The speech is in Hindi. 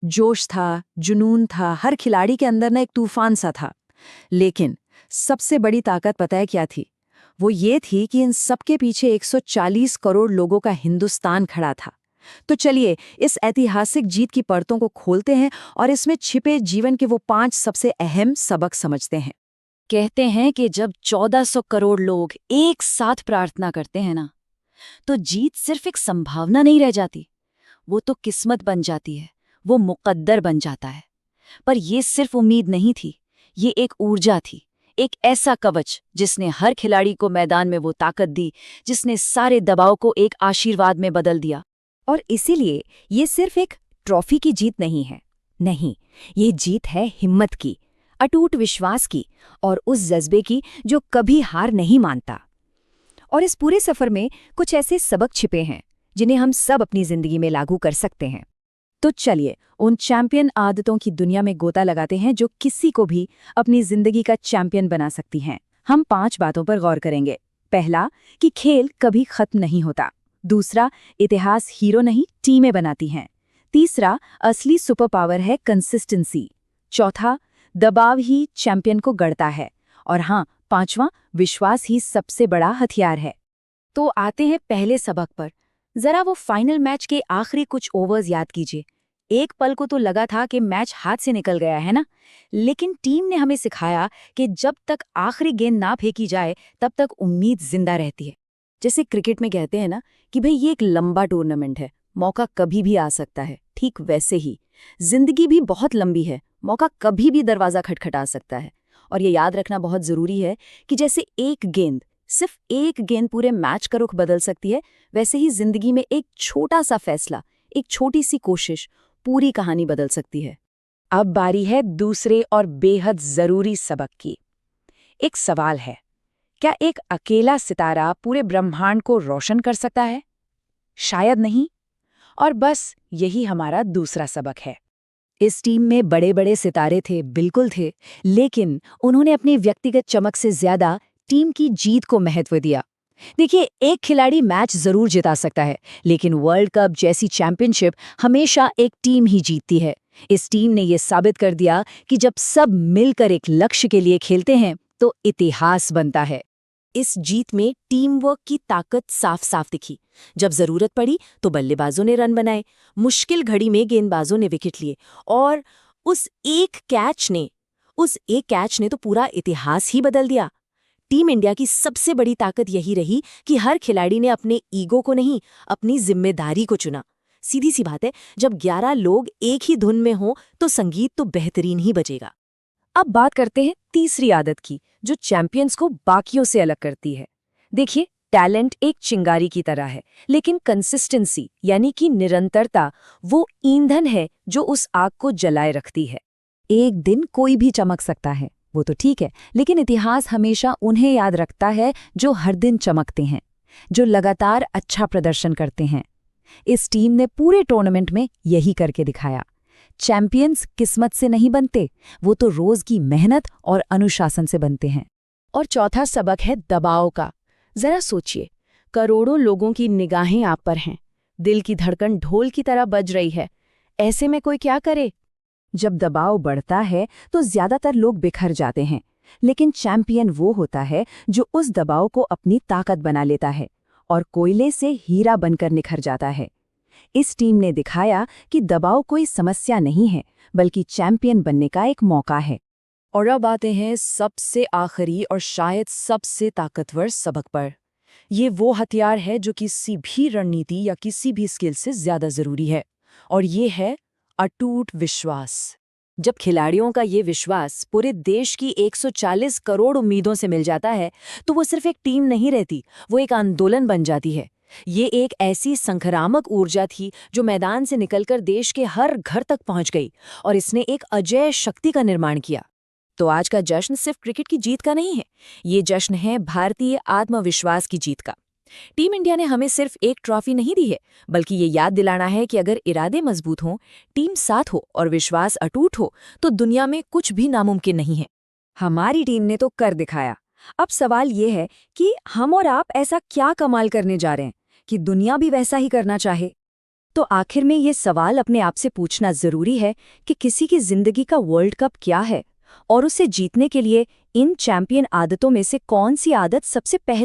जोश था, जुनून था, हर खिलाड़ी के अंदर ना एक तूफान सा था। लेकिन सबसे बड़ी ताकत पता है क्या थी? वो ये थी कि इन सबके पीछे 140 करोड़ लोगों का हिंदुस्तान खड़ा था। तो चलिए इस ऐतिहासिक जीत की परतों को खोलते हैं और इसमें छिपे जीवन के वो 5 सबसे अहम सबक समझते हैं। कहते हैं कि जब 1400 करोड़ लोग एक साथ प्रार्थना करते हैं ना, तो जीत सिर्फ एक संभावना नहीं रह जाती, वो तो किस्मत बन जाती है, वो मुकद्दर बन जाता है। पर ये सिर्फ उम्मीद नहीं थी, ये एक ऊर्जा थी, एक ऐसा कवच जिसने हर खिलाड़ी को मैदान में वो ताकत दी, जिसने सारे दबाव को एक आशीर्वाद में बदल दिया। और इसीलिए ये सिर्फ एक ट्रॉफी की जीत नहीं है। नहीं, ये जीत है हिम्मत की, अटूट विश्वास की और उस जज्बे की जो कभी हार नहीं मानता। और इस पूरे सफर में कुछ ऐसे सबक छिपे हैं जिन्हें हम सब अपनी जिंदगी में लागू कर सकते हैं। तो चलिए उन चैंपियन आदतों की दुनिया में गोता लगाते हैं जो किसी को भी अपनी जिंदगी का चैंपियन बना सकती हैं। हम 5 बातों पर गौर करेंगे। पहला, कि खेल कभी खत्म नहीं होता। दूसरा, इतिहास हीरो नहीं टीमें बनाती हैं। तीसरा, असली सुपर पावर है कंसिस्टेंसी। चौथा, दबाव ही चैंपियन को गढ़ता है। और हाँ, पांचवा, विश्वास ही सबसे बड़ा हथियार है। तो आते हैं पहले सबक पर। जरा वो फाइनल मैच के आखिरी कुछ ओवर्स याद कीजिए। एक पल को तो लगा था कि मैच हाथ से निकल गया है ना, लेकिन टीम ने हमें सिखाया कि जब तक आखिरी गेंद ना फेंकी जाए तब तक उम्मीद जिंदा रहती है। जैसे क्रिकेट में कहते हैं ना कि भाई ये एक लंबा टूर्नामेंट है, मौका कभी भी आ सकता है, ठीक वैसे ही जिंदगी भी बहुत लंबी है, मौका कभी भी दरवाजा खटखटा सकता है। और ये याद रखना बहुत जरूरी है कि जैसे एक गेंद, सिर्फ एक गेंद पूरे मैच का रुख बदल सकती है, वैसे ही जिंदगी में एक छोटा सा फैसला, एक छोटी सी कोशिश पूरी कहानी बदल सकती है। अब बारी है दूसरे और बेहद जरूरी सबक की। एक सवाल है, क्या एक अकेला सितारा पूरे ब्रह्मांड को रोशन कर सकता है? शायद नहीं। और बस यही हमारा दूसरा सबक है। इस टीम में बड़े बड़े सितारे थे, बिल्कुल थे, लेकिन उन्होंने अपनी व्यक्तिगत चमक से ज्यादा टीम की जीत को महत्व दिया। देखिए, एक खिलाड़ी मैच जरूर जिता सकता है, लेकिन वर्ल्ड कप जैसी चैंपियनशिप हमेशा एक टीम ही जीतती है। इस टीम ने यह साबित कर दिया कि जब सब मिलकर एक लक्ष्य के लिए खेलते हैं तो इतिहास बनता है। इस जीत में टीम वर्क की ताकत साफ साफ दिखी। जब जरूरत पड़ी तो बल्लेबाजों ने रन बनाए, मुश्किल घड़ी में गेंदबाजों ने विकेट लिए, और उस एक कैच ने तो पूरा इतिहास ही बदल दिया। टीम इंडिया की सबसे बड़ी ताकत यही रही कि हर खिलाड़ी ने अपने ईगो को नहीं, अपनी जिम्मेदारी को चुना। सीधी सी बात है, जब 11 लोग एक ही धुन में हों तो संगीत तो बेहतरीन ही बजेगा। अब बात करते हैं तीसरी आदत की, जो चैंपियंस को बाकियों से अलग करती है। देखिए, टैलेंट एक चिंगारी की तरह है, लेकिन कंसिस्टेंसी यानी कि निरंतरता वो ईंधन है जो उस आग को जलाए रखती है। एक दिन कोई भी चमक सकता है, वो तो ठीक है, लेकिन इतिहास हमेशा उन्हें याद रखता है जो हर दिन चमकते हैं, जो लगातार अच्छा प्रदर्शन करते हैं। इस टीम ने पूरे टूर्नामेंट में यही करके दिखाया। चैंपियंस किस्मत से नहीं बनते, वो तो रोज की मेहनत और अनुशासन से बनते हैं। और चौथा सबक है दबाव का। जरा सोचिए, करोड़ों लोगों की निगाहें आप पर हैं, दिल की धड़कन ढोल की तरह बज रही है। ऐसे में कोई क्या करे? जब दबाव बढ़ता है तो ज्यादातर लोग बिखर जाते हैं, लेकिन चैंपियन वो होता है जो उस दबाव को अपनी ताकत बना लेता है और कोयले से हीरा बनकर निखर जाता है। इस टीम ने दिखाया कि दबाव कोई समस्या नहीं है, बल्कि चैंपियन बनने का एक मौका है। और अब आते हैं सबसे आखिरी और शायद सबसे ताकतवर सबक पर। ये वो हथियार है जो किसी भी रणनीति या किसी भी स्किल से ज्यादा जरूरी है, और ये है अटूट विश्वास। जब खिलाड़ियों का ये विश्वास पूरे देश की 140 करोड़ उम्मीदों से मिल जाता है, तो वो सिर्फ एक टीम नहीं रहती, वो एक आंदोलन बन जाती है। ये एक ऐसी संक्रामक ऊर्जा थी जो मैदान से निकलकर देश के हर घर तक पहुंच गई, और इसने एक अजेय शक्ति का निर्माण किया। तो आज का जश्न सिर्फ क्रिकेट की जीत का नहीं है, ये जश्न है भारतीय आत्मविश्वास की जीत का। टीम इंडिया ने हमें सिर्फ एक ट्रॉफी नहीं दी है, बल्कि ये याद दिलाना है कि अगर इरादे मजबूत हों, टीम साथ हो और विश्वास अटूट हो, तो दुनिया में कुछ भी नामुमकिन नहीं है। हमारी टीम ने तो कर दिखाया। अब सवाल ये है कि हम और आप ऐसा क्या कमाल करने जा रहे हैं कि दुनिया भी वैसा ही करना चाहे। तो आखिर में ये सवाल अपने आप से पूछना जरूरी है कि किसी की जिंदगी का वर्ल्ड कप क्या है और उसे जीतने के लिए इन चैंपियन आदतों में से कौन सी आदत सबसे पहले